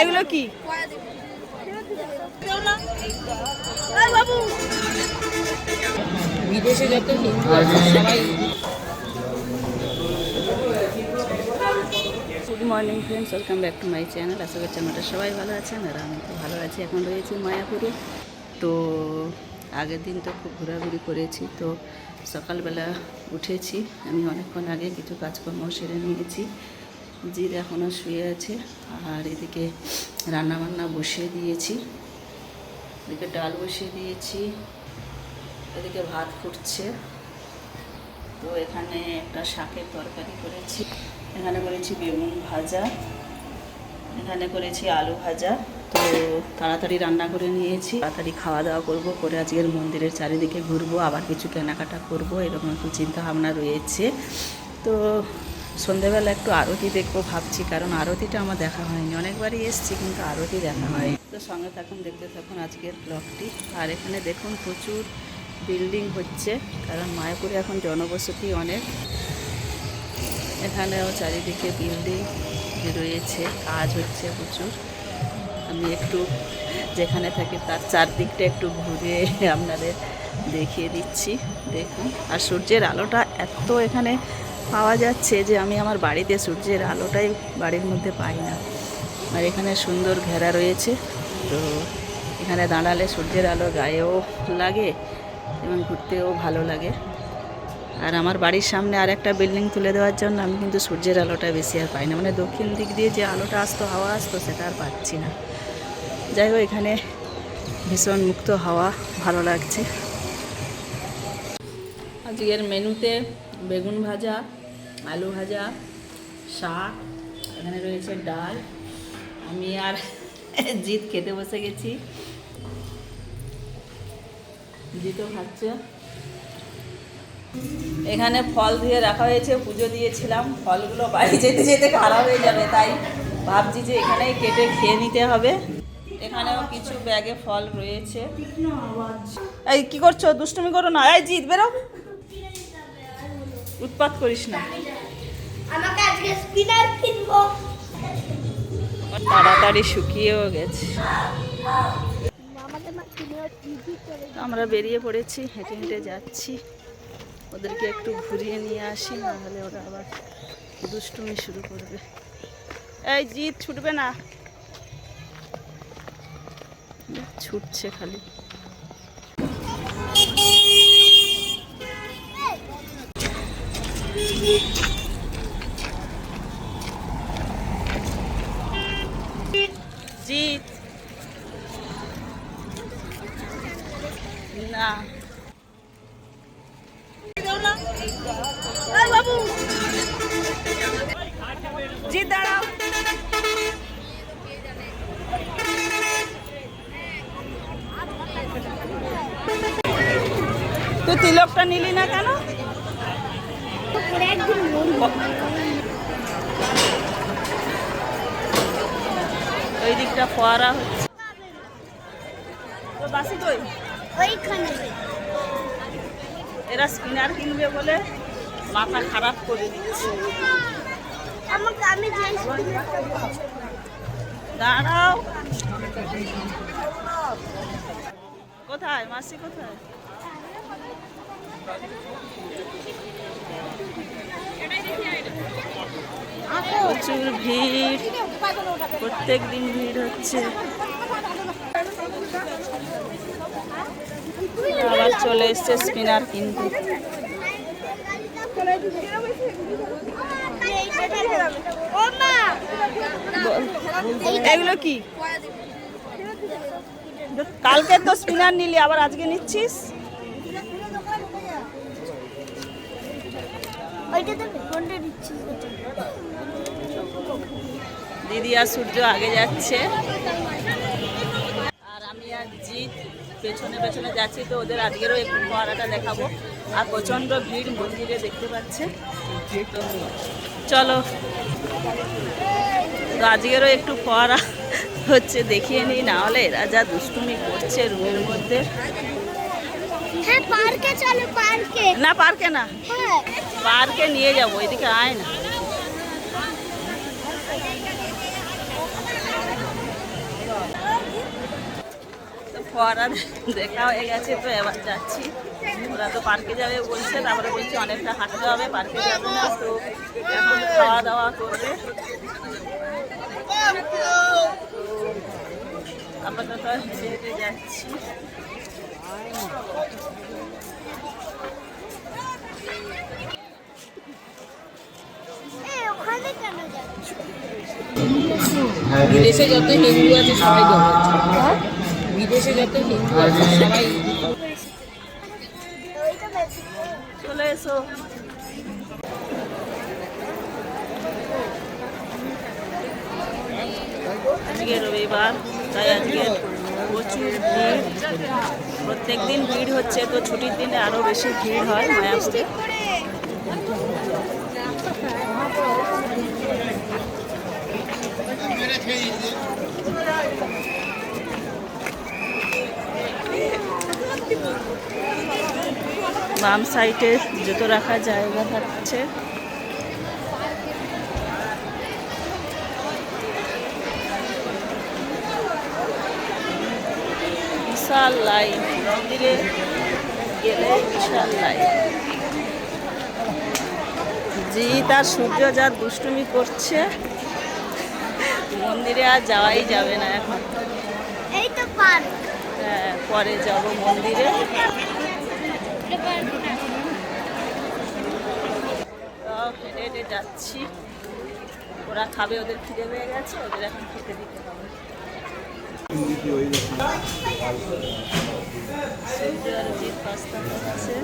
এগুলো কি? বিদেশে যত হিন্দু আছে সবাই। Good morning friends, welcome back to my channel. আশা করছি আমরা সবাই ভালো আছেন আর আমি তো ভালো আছি। এখন রয়েছি মায়াপুরে। তো আগের দিন তো খুব ঘোরাঘুরি করেছি। তো সকালবেলা উঠেছি আমি অনেকক্ষণ আগে, কিছু কাজকর্ম সেরে নিয়েছি। জিৎ এখনও শুয়ে আছে আর এদিকে রান্নাবান্না বসিয়ে দিয়েছি। এদিকে ডাল বসিয়ে দিয়েছি, এদিকে ভাত ফুটছে। তো এখানে একটা শাকের তরকারি করেছি, এখানে করেছি বেগুন ভাজা, এখানে করেছি আলু ভাজা। তো তাড়াতাড়ি রান্না করে নিয়েছি, তাড়াতাড়ি খাওয়া দাওয়া করবো, করে আজকের মন্দিরের চারিদিকে ঘুরবো, আবার কিছু কেনাকাটা করব, এরকম একটু চিন্তা ভাবনা রয়েছে। তো সন্ধেবেলা একটু আরতি দেখবো ভাবছি, কারণ আরতিটা আমার দেখা হয়নি, অনেকবারই এসছি কিন্তু আরতি দেখা হয়। তো সঙ্গে থাকুন, দেখতে থাকুন আজকের ব্লগটি। আর এখানে দেখুন প্রচুর বিল্ডিং হচ্ছে, কারণ মায়াপুরে এখন জনবসতি অনেক। এখানেও চারিদিকে বিল্ডিং রয়েছে, কাজ হচ্ছে প্রচুর। আমি একটু যেখানে থাকি তার চারদিকটা একটু ঘুরে আপনাদের দেখিয়ে দিচ্ছি, দেখুন। আর সূর্যের আলোটা এত এখানে পাওয়া যাচ্ছে যে আমি আমার বাড়িতে সূর্যের আলোটাই বাড়ির মধ্যে পাই না। আর এখানে সুন্দর ঘেরা রয়েছে, তো এখানে দাঁড়ালে সূর্যের আলো গায়েও লাগে এবং ঘুরতেও ভালো লাগে। আর আমার বাড়ির সামনে আর একটা বিল্ডিং তুলে দেওয়ার জন্য আমি কিন্তু সূর্যের আলোটা বেশি আর পাই না, মানে দক্ষিণ দিক দিয়ে যে আলোটা আসতো, হাওয়া আসতো, সেটা আর পাচ্ছি না। যাই হোক, এখানে ভীষণ মুক্ত হাওয়া, ভালো লাগছে। আজকের মেনুতে বেগুন ভাজা, আলু ভাজা, শাক, এখানে রয়েছে ডাল। আমি আর জিৎ খেতে বসে গেছি, জিতও খাচ্ছে। এখানে ফল দিয়ে রাখা হয়েছে, পুজো দিয়েছিলাম, ফলগুলো বাড়ি যেতে যেতে খারাপ হয়ে যাবে, তাই ভাবছি যে এখানেই কেটে খেয়ে নিতে হবে। এখানেও কিছু ব্যাগে ফল রয়েছে। এই কি করছো? দুষ্টুমি করো না। এই জিৎ বেরো, উৎপাত করিস না। তাড়াতাড়ি শুকিয়েও গেছে। আমরা বেরিয়ে পড়েছি, হেঁটে হেঁটে যাচ্ছি। ওদেরকে একটু ঘুরিয়ে নিয়ে আসি, না হলে ওরা আবার দুষ্টুমি শুরু করবে। এই জিৎ ছুটবে না, ছুটছে খালি। জিৎ না, বাবু জিৎ দাঁড়াও। তুই তিলকটা নিলি না কেন? ওই দিকটা ফোয়ারা হচ্ছে। তো বাসি কই? এরা স্পিনার কিনবে বলে মাথা খারাপ করে দিচ্ছে। দাঁড়াও, কোথায় মাসি, কোথায়? প্রচুর ভিড়, প্রত্যেক দিন ভিড় হচ্ছে। আবার চলে এসছে স্পিনার কিনতে। এগুলো কি? কালকে তো স্পিনার নিলি, আবার আজকে নিচ্ছিস? দিদি আর সূর্য আগে যাচ্ছে আর আমি আর জিৎ পেছনে পেছনে যাচ্ছি। তো ওদের আজকেরও একটু ফোয়ারাটা দেখাবো। আর প্রচণ্ড ভিড় মন্দিরে, দেখতে পাচ্ছে। তো চলো, তো আজকেরও একটু ফোয়ারা হচ্ছে, দেখিয়ে নিই, না হলে এরা যা দুষ্টুমি করছে রুমের মধ্যে। হ্যাঁ পার্কে চলো, পার্কে। না পার্কে না, হ্যাঁ পার্কে নিয়ে যাবো, এদিকে আয় না। তো ফোয়ারা দেখা হয়ে গেছে, তো এবার যাচ্ছি। ওরা তো পার্কে যাবে বলছে, তারপরে বলছে অনেকটা হাঁটতে হবে, পার্কে যাবে না। তো এখন খাওয়া দাওয়া করবে। আপাতত হেঁটে হেঁটে যাচ্ছি। ওখানে কেন যাচ্ছ? বিদেশে যত হিন্দু আছে সবাই জগন্নাথ, বিদেশে যত হিন্দু আছে সবাই। চলে এসো। আজকে রবিবার, তাই আজকে প্রচুর ভিড়। প্রত্যেক দিন ভিড় হচ্ছে, তো ছুটির দিনে আরও বেশি ভিড় হয় মায়াপুরে। বাম সাইডে জুতো রাখার জায়গা থাকছে। বিশাল লাইন, মন্দিরে গেলে বিশাল লাইন। জি তার সূর্য যা দুষ্টুমি করছে, মন্দিরে আর যাওয়াই যাবে না এখন। এই তো পার্ক। হ্যাঁ, পরে যাব মন্দিরে। হেঁটে হেঁটে যাচ্ছি। ওরা খাবে, ওদের খিদে পেয়ে গেছে, ওদের এখন খেতে দিতে হবে। পাস্তা খাচ্ছে।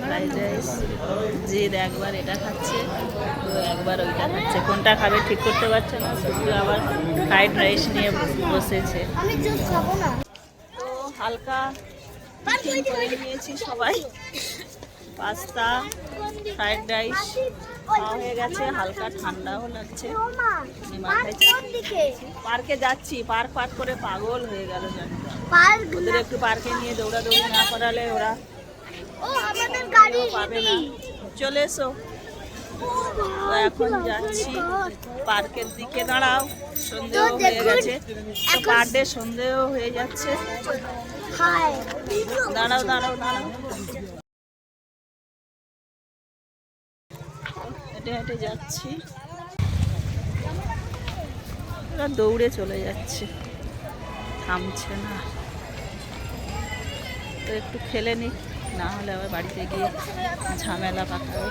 ফ্রাইড রাইস, জিদ একবার এটা খাচ্ছে, তো একবার ওইটা খাচ্ছে। কোনটা খাবে ঠিক করতে পারছে না, শুধু আবার ফ্রাইড রাইস নিয়ে বসেছে। আমি জুস খাবো না। তো হালকা টিফিন করে নিয়েছি সবাই। পাস্তা, ফ্রাইড রাইস খাওয়া হয়ে গেছে, হালকা ঠান্ডাও লাগছে। পার্কে যাচ্ছি, পার্ক পার্ক করে পাগল হয়ে গেল। ওদের একটু পার্কে নিয়ে দৌড়াদৌড়ি না করালে ওরা পাবে না। চলে এসো। তো এখন যাচ্ছি পার্কের দিকে। দাঁড়াও, সন্ধেও হয়ে গেছে, পার ডে সন্ধেও হয়ে যাচ্ছে। দাঁড়াও দাঁড়াও দাঁড়াও। হেঁটে হেঁটে যাচ্ছি, ওরা দৌড়ে চলে যাচ্ছে, থামছে না। তো একটু খেলে নিই, না হলে আবার বাড়িতে গিয়ে ঝামেলা পাকাবে।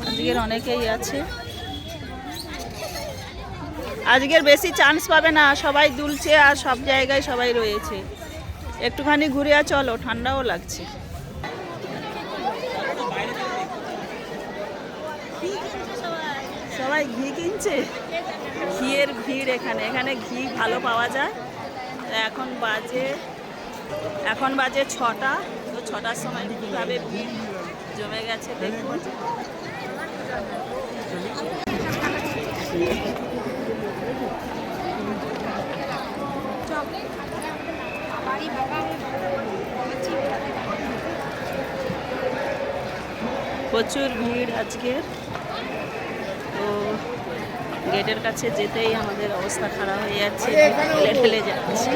আজকের অনেকেই আছে, আজকের বেশি চান্স পাবে না, সবাই দুলছে আর সব জায়গায় সবাই রয়েছে। একটুখানি ঘুরে চলো, ঠান্ডাও লাগছে। সবাই ঘি কিনছে, ঘিয়ের ভিড় এখানে। এখানে ঘি ভালো পাওয়া যায়। এখন বাজে 6টা। তো 6টার সময় কীভাবে ভিড় জমে গেছে দেখুন। প্রচুর ভিড় আজকে। তো গেটের কাছে যেতেই আমাদের অবস্থা খারাপ হয়ে যাচ্ছে, ঠেলে ঠেলে যাচ্ছি।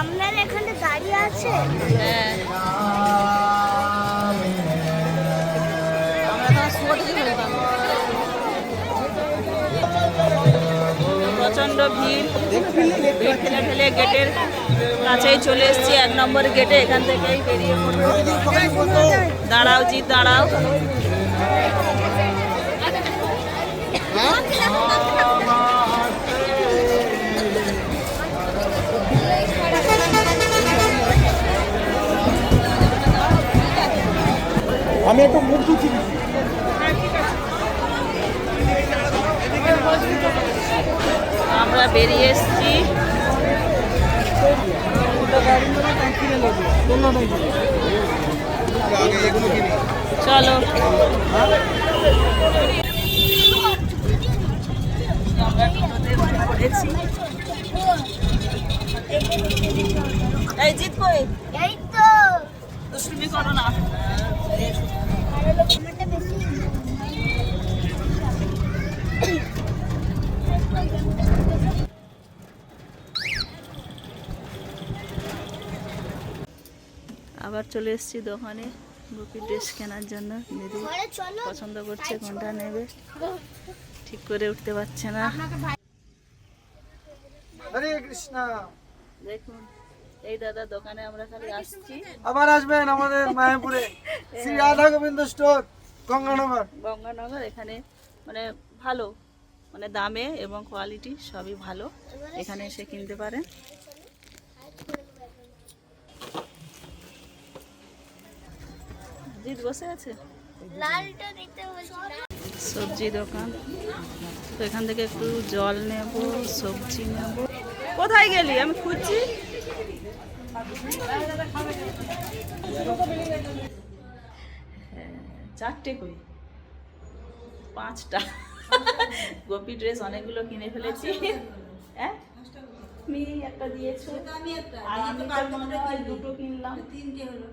আপনার এখানে দাঁড়িয়ে আছে? হ্যাঁ, প্রচণ্ড ভিড়, ভিড় ঠেলে ঠেলে গেটের কাছেই চলে এসেছি, 1 নম্বর গেটে। এখান থেকেই বেরিয়ে পড়বো। দাঁড়াও জিৎ, দাঁড়াও। আমি একটু মুখ ধুচ্ছি। আমরা বেরিয়ে এসেছি। চলো আমরা টোটোতে উঠে পড়েছি। এই জিৎ কই? এই তো দুষ্টুমি করো না। আমারটা বেশি আবার চলে এসেছি দোকানে গোপীর ড্রেস কেনার জন্য। দিদি ঘরে চলো পছন্দ করছে কোনটা নেবে, ঠিক করে উঠতে পারছে না। হরে কৃষ্ণ। দেখুন এই দাদা দোকানে আমরা খালি আসছি। আবার আসবেন আমাদের মায়াপুরে শ্রী রাধা গোবিন্দ স্টোর, গঙ্গানগর। গঙ্গানগর এখানে মানে ভালো, মানে দামে এবং কোয়ালিটি সবই ভালো, এখানে এসে কিনতে পারেন। জিৎ বসে আছে। লালটা দিতে বলছি না। সবজি দোকান, তো এখান থেকে একটু জল নেব, সবজি নেব। কোথায় গেলি? আমি খুঁজছি। হ্যাঁ, 4টে কই? 5টা। গোপী ড্রেস অনেকগুলো কিনে ফেলেছি। হ্যাঁ তুমি একটা দিয়েছো, আর আমি তো মনে হয় 2টো কিনলাম,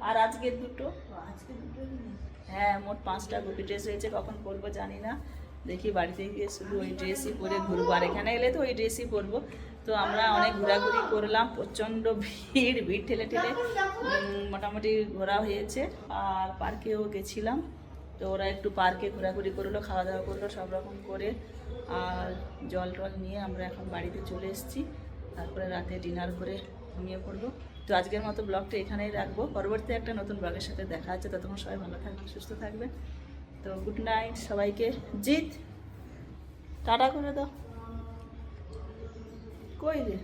আর আজকের 2টো। হ্যাঁ মোট 5টা গোপী ড্রেস হয়েছে। কখন পরবো জানি না, দেখি বাড়িতে গিয়ে শুধু ওই ড্রেসই পরে ঘুরবো, আর এখানে এলে তো ওই ড্রেসই পরবো। তো আমরা অনেক ঘোরাঘুরি করলাম, প্রচণ্ড ভিড়, ভিড় ঠেলে ঠেলে মোটামুটি ঘোরা হয়েছে। আর পার্কেও গেছিলাম, তো ওরা একটু পার্কে ঘোরাঘুরি করলো, খাওয়া দাওয়া করলো সব রকম করে, আর জল টল নিয়ে আমরা এখন বাড়িতে চলে এসেছি। তারপরে রাতে ডিনার করে ঘুমিয়ে পড়বো। তো আজকের মতো ব্লগটা এখানেই রাখবো, পরবর্তী একটা নতুন ব্লগের সাথে দেখা হচ্ছে। ততক্ষণ সবাই ভালো থাকবেন, সুস্থ থাকবেন। তো গুড নাইট সবাইকে। জিৎ টাটা করে দাও। কই রে?